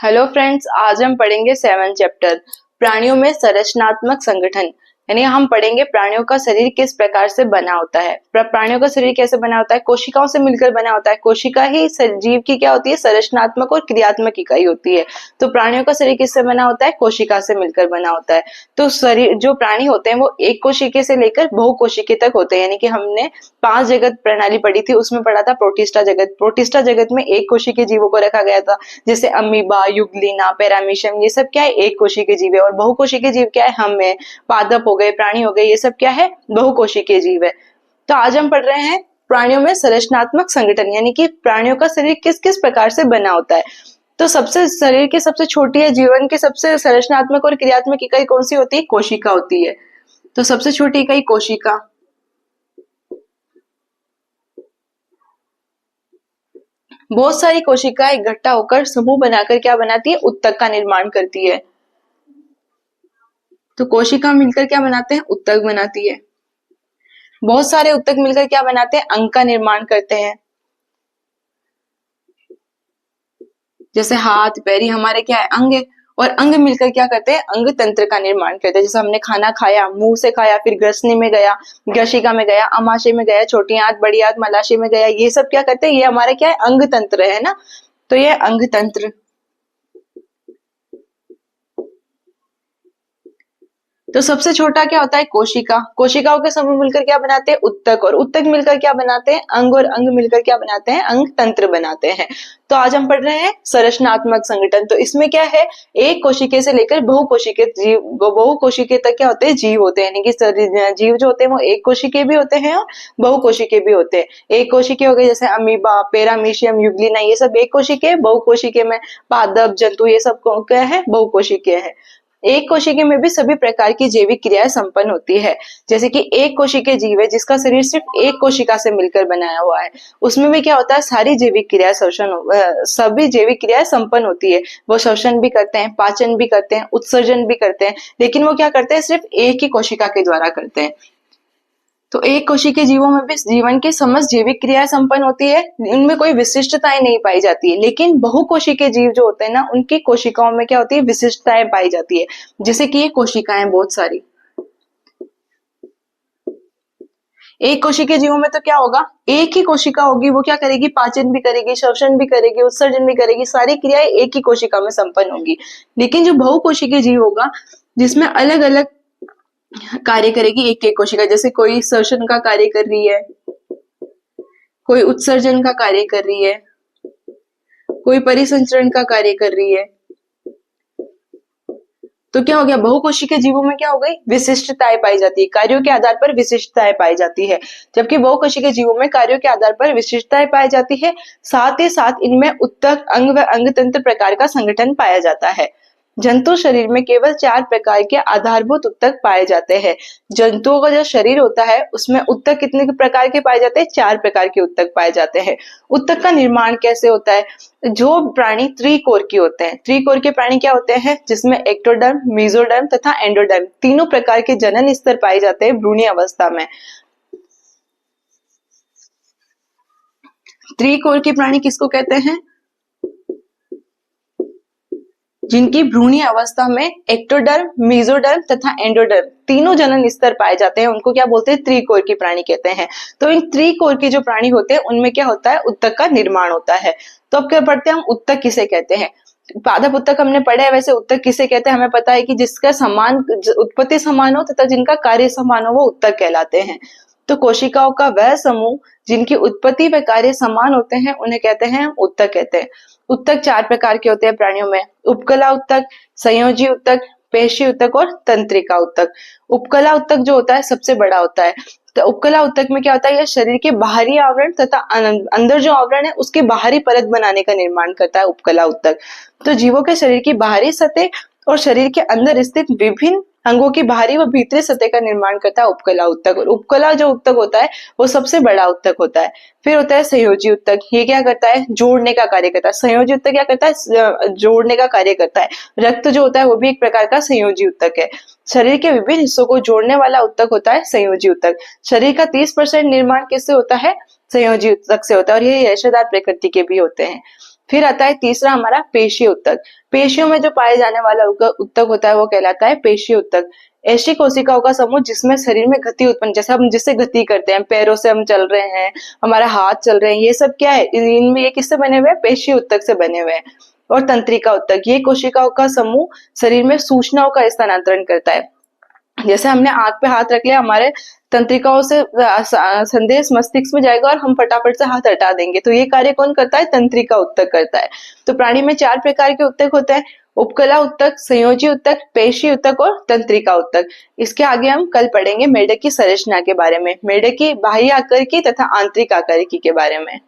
Hello friends, आज हम पढ़ेंगे 7 चैप्टर प्राणियों में संरचनात्मक संगठन। यानी हम पढ़ेंगे प्राणियों का शरीर किस प्रकार से बना होता है। प्राणियों का शरीर कैसे बना होता है? कोशिकाओं से मिलकर बना होता है। कोशिका ही जीव की क्या होती है? संरचनात्मक और क्रियात्मक इकाई होती है। तो प्राणियों का शरीर किससे बना होता है? कोशिका से मिलकर बना होता है। तो शरीर जो प्राणी होते हैं वो एक कोशिके से लेकर बहुकोशिकीय तक होते हैं। यानी कि हमने 5 जगत प्रणाली पढ़ी थी, उसमें पढ़ा था प्रोटिस्टा जगत। प्रोटिस्टा जगत में एक कोशिकीय जीवों को रखा गया था, जैसे अमीबा, युग्लिना, पैरामीशियम, ये सब क्या है? एक कोशिकीय जीव है। और बहुकोशिकीय जीव क्या है? हम है, पादप हो गए, प्राणी हो गए, ये सब क्या है? बहुकोशिकीय जीव है। तो आज हम पढ़ रहे हैं प्राणियों में संरचनात्मक संगठन, यानी कि प्राणियों का शरीर किस किस प्रकार से बना होता है। तो सबसे शरीर की सबसे छोटी है, जीवन की सबसे संरचनात्मक और क्रियात्मक इकाई कौन सी होती है? कोशिका होती है। तो सबसे छोटी इकाई कोशिका। बहुत सारी कोशिकाएं इकट्ठा होकर समूह बनाकर क्या बनाती है? उत्तक का निर्माण करती है। तो कोशिका मिलकर क्या बनाते हैं? उत्तक बनाती है। बहुत सारे उत्तक मिलकर क्या बनाते हैं? अंग का निर्माण करते हैं। जैसे हाथ पैर, हमारे क्या है? अंग है। और अंग मिलकर क्या करते हैं? अंग तंत्र का निर्माण करते हैं। जैसे हमने खाना खाया, मुंह से खाया, फिर ग्रसनी में गया, ग्रशिका में गया, अमाशय में गया, छोटी आंत, बड़ी आंत, मलाशय में गया, ये सब क्या करते हैं? ये हमारे क्या है? अंग तंत्र है ना। तो ये अंग तंत्र। तो सबसे छोटा क्या होता है? कोशिका। कोशिकाओं के समूह मिलकर क्या बनाते हैं? उत्तक। और उत्तक मिलकर क्या बनाते हैं? अंग। और अंग मिलकर क्या बनाते हैं? अंग तंत्र बनाते हैं। तो आज हम पढ़ रहे हैं संरचनात्मक संगठन। तो इसमें क्या है? एक कोशिके से लेकर बहुकोशिकीय जीव, बहुकोशिकीय तक क्या होते हैं? जीव होते हैं। यानी कि जीव जो होते हैं वो एक कोशिकीय भी होते हैं और बहुकोशिकीय भी होते हैं। एक कोशिकीय हो गए जैसे अमीबा, पैरामीशियम, युग्लिना, ये सब एक कोशिकीय। बहुकोशिकीय में पादप, जंतु, ये सब क्या है? बहुकोशिकीय है। एक कोशिका में भी सभी प्रकार की जैविक क्रियाएं संपन्न होती है। जैसे कि एक कोशिकीय जीव है जिसका शरीर सिर्फ एक कोशिका से मिलकर बनाया हुआ है, उसमें भी क्या होता है? सारी जैविक क्रिया सभी जैविक क्रियाएं संपन्न होती है। वो श्वसन भी करते हैं, पाचन भी करते हैं, उत्सर्जन भी करते हैं, लेकिन वो क्या करते हैं? सिर्फ एक ही कोशिका के द्वारा करते हैं। तो एक कोशिकीय जीवों में भी जीवन की समस्त जैविक क्रियाएं संपन्न होती है, उनमें कोई विशिष्टताएं नहीं पाई जाती है। लेकिन बहुकोशिकीय जीव जो होते हैं ना, उनकी कोशिकाओं में क्या होती है? विशिष्टताएं पाई जाती है। जैसे कि ये कोशिकाएं बहुत सारी। एक कोशिकीय जीवों में तो क्या होगा? एक ही कोशिका होगी, वो क्या करेगी? पाचन भी करेगी, श्वसन भी करेगी, उत्सर्जन भी करेगी, सारी क्रियाएं एक ही कोशिका में संपन्न होगी। लेकिन जो बहुकोशिकीय जीव होगा, जिसमें अलग अलग कार्य करेगी एक एक कोशिका, जैसे कोई श्वसन का कार्य कर रही है, कोई उत्सर्जन का कार्य कर रही है, कोई परिसंचरण का कार्य कर रही है। तो क्या हो गया? बहुकोशिकीय जीवों में क्या हो गई? विशिष्टताएं पाई जाती है, कार्यों के आधार पर विशिष्टताएं पाई जाती है। जबकि बहुकोशिकीय जीवों में कार्यों के आधार पर विशिष्टताएं पाई जाती है, साथ ही साथ इनमें उत्तक, अंग व अंग तंत्र प्रकार का संगठन पाया जाता है। जंतु शरीर में केवल 4 प्रकार के आधारभूत उत्तक पाए जाते हैं। जंतुओं का जो शरीर होता है उसमें उत्तक कितने प्रकार के पाए जाते हैं? 4 प्रकार के उत्तक पाए जाते हैं। उत्तक का निर्माण कैसे होता है? जो प्राणी त्रिकोर के होते हैं, त्रिकोर के प्राणी क्या होते हैं? जिसमें एक्टोडर्म, मेसोडर्म तथा एंडोडर्म तीनों प्रकार के जनन स्तर पाए जाते हैं भ्रूणीय अवस्था में। त्रिकोर के प्राणी किसको कहते हैं? जिनकी भ्रूणीय अवस्था में एक्टोडर्म, मेसोडर्म तथा एंडोडर्म तीनों जनन स्तर पाए जाते हैं, उनको क्या बोलते हैं? त्रिकोर के प्राणी कहते हैं। तो इन त्रिकोर के जो प्राणी होते हैं उनमें क्या होता है? उत्तक का निर्माण होता है। तो अब क्या पढ़ते हैं हम? उत्तक किसे कहते हैं? पादप उत्तक हमने पढ़ा है, वैसे उत्तक किसे कहते हैं हमें पता है कि जिसका समान उत्पत्ति समान हो तथा जिनका कार्य समान हो वो उत्तक कहलाते हैं। तो कोशिकाओं का वह समूह जिनकी उत्पत्ति व कार्य समान होते हैं उन्हें कहते हैं उत्तक कहते हैं। उत्तक 4 प्रकार के होते हैं प्राणियों में: उपकला उत्तक, संयोजी उत्तक, पेशी उत्तक और तंत्रिका उत्तक। उपकला उत्तक जो होता है सबसे बड़ा होता है। तो उपकला उत्तक में क्या होता है? यह शरीर के बाहरी आवरण तथा अंदर जो आवरण है उसकी बाहरी परत बनाने का निर्माण करता है उपकला उत्तक। तो जीवों के शरीर की बाहरी सतह और शरीर के अंदर स्थित विभिन्न अंगों की बाहरी व भीतरी सतह का निर्माण करता है उपकला उत्तक। और उपकला जो उत्तक होता है वो सबसे बड़ा उत्तक होता है। फिर होता है संयोजी उत्तक। ये क्या करता है? जोड़ने का कार्य करता है। संयोजी उत्तक क्या करता है? जोड़ने का कार्य करता है। रक्त जो होता है वो भी एक प्रकार का संयोजी उत्तक है। शरीर के विभिन्न हिस्सों को जोड़ने वाला उत्तक होता है संयोजी उत्तक। शरीर का 30% निर्माण किससे होता है? संयोजी उत्तक से होता है, और ये रेशेदार प्रकृति के भी होते हैं। फिर आता है तीसरा हमारा पेशीय ऊतक। पेशियों में जो पाए जाने वाला ऊतक होता है वो कहलाता है पेशीय ऊतक। ऐसी कोशिकाओं का समूह जिसमें शरीर में गति उत्पन्न, जैसे हम जिससे गति करते हैं, पैरों से हम चल रहे हैं, हमारा हाथ चल रहे हैं, ये सब क्या है, इनमें ये किससे बने हुए हैं, पेशीय ऊतक से बने हुए हैं। और तंत्रिका ऊतक, ये कोशिकाओं का समूह शरीर में सूचनाओं का स्थानांतरण करता है। जैसे हमने आंख पे हाथ रख लिया, हमारे तंत्रिकाओं से संदेश मस्तिष्क में जाएगा और हम फटाफट से हाथ हटा देंगे, तो ये कार्य कौन करता है, तंत्रिका ऊतक करता है। तो प्राणी में 4 प्रकार के ऊतक होते हैं, उपकला ऊतक, संयोजी ऊतक, पेशी ऊतक और तंत्रिका ऊतक। इसके आगे हम कल पढ़ेंगे मेढक की संरचना के बारे में, मेढक की बाह्य आकृति तथा आंतरिक आकृति के बारे में।